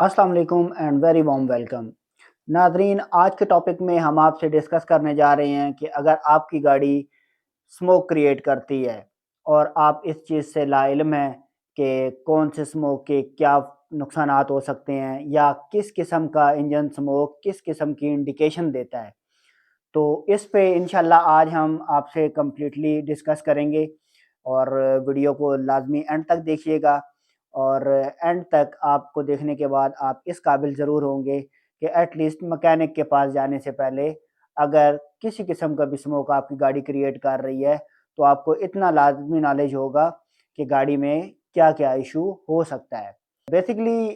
अस्सलाम वालेकुम and very warm welcome. नाजरीन, आज के टॉपिक में हम आपसे डिस्कस करने जा रहे हैं कि अगर आपकी गाड़ी स्मोक क्रिएट करती है और आप इस चीज़ से लाइल्म हैं कि कौन से स्मोक के क्या नुकसानात हो सकते हैं या किस किस्म का इंजन स्मोक किस किस्म की इंडिकेशन देता है, तो इस पे इंशाल्लाह आज हम आपसे कम्प्लीटली डिस्कस करेंगे। और वीडियो को लाजमी एंड तक देखिएगा। और एंड तक आपको देखने के बाद आप इस काबिल ज़रूर होंगे कि एटलीस्ट मैकेनिक के पास जाने से पहले अगर किसी किस्म का भी स्मोक आपकी गाड़ी क्रिएट कर रही है तो आपको इतना लाजमी नॉलेज होगा कि गाड़ी में क्या क्या इशू हो सकता है। बेसिकली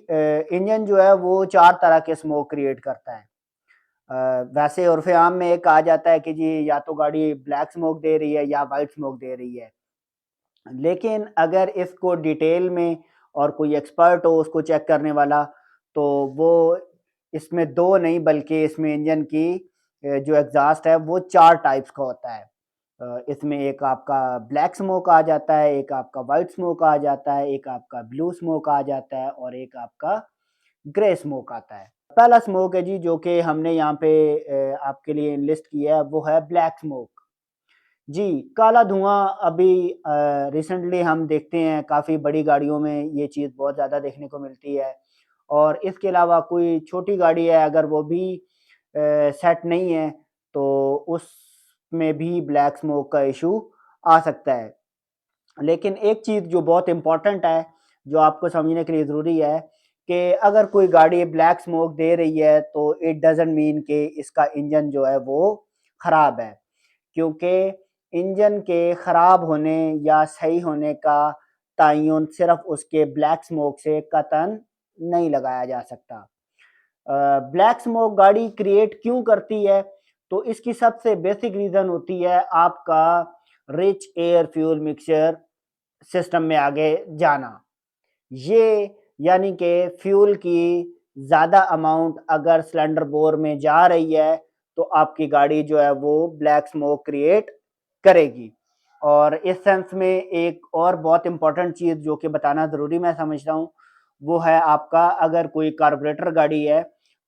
इंजन जो है वो चार तरह के स्मोक क्रिएट करता है। वैसे उर्फ़ आम में एक कहा जाता है कि जी या तो गाड़ी ब्लैक स्मोक दे रही है या वाइट स्मोक दे रही है। लेकिन अगर इसको डिटेल में और कोई एक्सपर्ट हो उसको चेक करने वाला, तो वो इसमें 2 नहीं बल्कि इसमें इंजन की जो एग्ज़ॉस्ट है वो 4 टाइप्स का होता है। इसमें एक आपका ब्लैक स्मोक आ जाता है, एक आपका व्हाइट स्मोक आ जाता है, एक आपका ब्लू स्मोक आ जाता है और एक आपका ग्रे स्मोक आता है। पहला स्मोक है जी जो कि हमने यहाँ पे आपके लिए एनलिस्ट किया है वो है ब्लैक स्मोक। जी, काला धुआँ अभी रिसेंटली हम देखते हैं काफ़ी बड़ी गाड़ियों में ये चीज़ बहुत ज़्यादा देखने को मिलती है। और इसके अलावा कोई छोटी गाड़ी है अगर वो भी सेट नहीं है तो उसमें भी ब्लैक स्मोक का इशू आ सकता है। लेकिन एक चीज़ जो बहुत इम्पोर्टेंट है, जो आपको समझने के लिए ज़रूरी है कि अगर कोई गाड़ी ब्लैक स्मोक दे रही है तो इट डज़न्ट मीन कि इसका इंजन जो है वो ख़राब है। क्योंकि इंजन के ख़राब होने या सही होने का तयन सिर्फ़ उसके ब्लैक स्मोक से कतई नहीं लगाया जा सकता। ब्लैक स्मोक गाड़ी क्रिएट क्यों करती है? तो इसकी सबसे बेसिक रीज़न होती है आपका rich air fuel mixture system में आगे जाना। ये यानी कि फ्यूल की ज़्यादा अमाउंट अगर सिलेंडर बोर में जा रही है, तो आपकी गाड़ी जो है वो ब्लैक स्मोक क्रिएट करेगी। और इस सेंस में एक और बहुत इम्पोर्टेंट चीज़ जो कि बताना ज़रूरी मैं समझता हूँ, वो है आपका अगर कोई कार्बोरेटर गाड़ी है,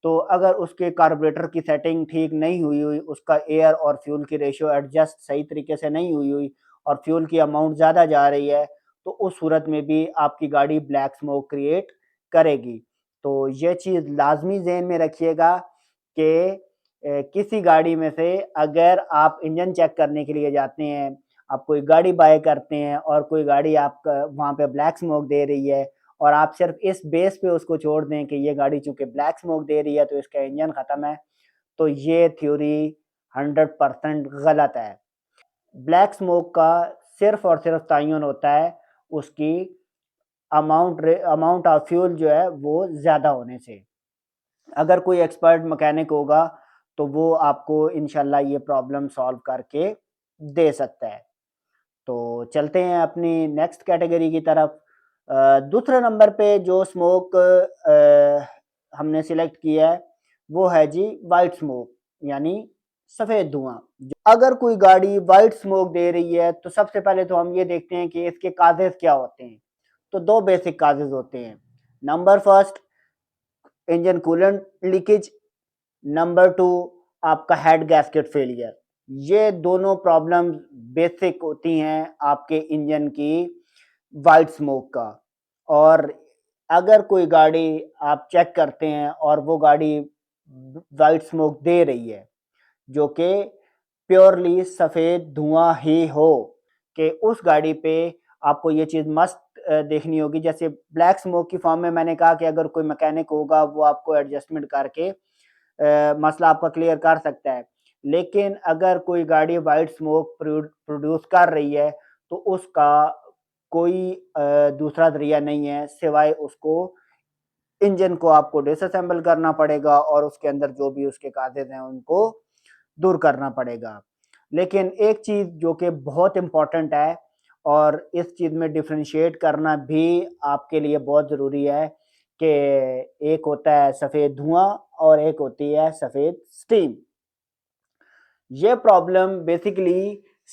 तो अगर उसके कार्बोरेटर की सेटिंग ठीक नहीं हुई हुई, उसका एयर और फ्यूल की रेशियो एडजस्ट सही तरीके से नहीं हुई हुई और फ्यूल की अमाउंट ज़्यादा जा रही है, तो उस सूरत में भी आपकी गाड़ी ब्लैक स्मोक क्रिएट करेगी। तो ये चीज़ लाज़मी ज़हन में रखिएगा कि किसी गाड़ी में से अगर आप इंजन चेक करने के लिए जाते हैं, आप कोई गाड़ी बाय करते हैं और कोई गाड़ी आपका वहाँ पे ब्लैक स्मोक दे रही है और आप सिर्फ़ इस बेस पे उसको छोड़ दें कि ये गाड़ी चूँकि ब्लैक स्मोक दे रही है तो इसका इंजन ख़त्म है, तो ये थ्योरी 100% गलत है। ब्लैक स्मोक का सिर्फ़ और सिर्फ़ तयन होता है उसकी अमाउंट ऑफ फ्यूल जो है वो ज़्यादा होने से। अगर कोई एक्सपर्ट मैकेनिक होगा तो वो आपको इंशाल्लाह ये प्रॉब्लम सॉल्व करके दे सकता है। तो चलते हैं अपनी नेक्स्ट कैटेगरी की तरफ। दूसरे नंबर पे जो स्मोक हमने सिलेक्ट किया है वो है जी व्हाइट स्मोक, यानी सफ़ेद धुआँ। अगर कोई गाड़ी व्हाइट स्मोक दे रही है तो सबसे पहले तो हम ये देखते हैं कि इसके काजेज़ क्या होते हैं। तो 2 बेसिक काजेज़ होते हैं। Number first, engine coolant leakage. Number 2, आपका हेड गैस्केट फेलियर। ये दोनों प्रॉब्लम्स बेसिक होती हैं आपके इंजन की व्हाइट स्मोक का। और अगर कोई गाड़ी आप चेक करते हैं और वो गाड़ी व्हाइट स्मोक दे रही है, जो कि प्योरली सफ़ेद धुआँ ही हो, कि उस गाड़ी पे आपको ये चीज़ मस्ट देखनी होगी। जैसे ब्लैक स्मोक की फॉर्म में मैंने कहा कि अगर कोई मैकेनिक होगा वो आपको एडजस्टमेंट करके मसला आपका क्लियर कर सकता है। लेकिन अगर कोई गाड़ी व्हाइट स्मोक प्रोड्यूस कर रही है तो उसका कोई दूसरा ज़रिया नहीं है सिवाय उसको इंजन को आपको डिसअसेंबल करना पड़ेगा और उसके अंदर जो भी उसके काज़ेज़ हैं उनको दूर करना पड़ेगा। लेकिन एक चीज़ जो कि बहुत इम्पोर्टेंट है और इस चीज़ में डिफरेंशिएट करना भी आपके लिए बहुत ज़रूरी है कि एक होता है सफ़ेद धुआँ और एक होती है सफ़ेद स्टीम। ये प्रॉब्लम बेसिकली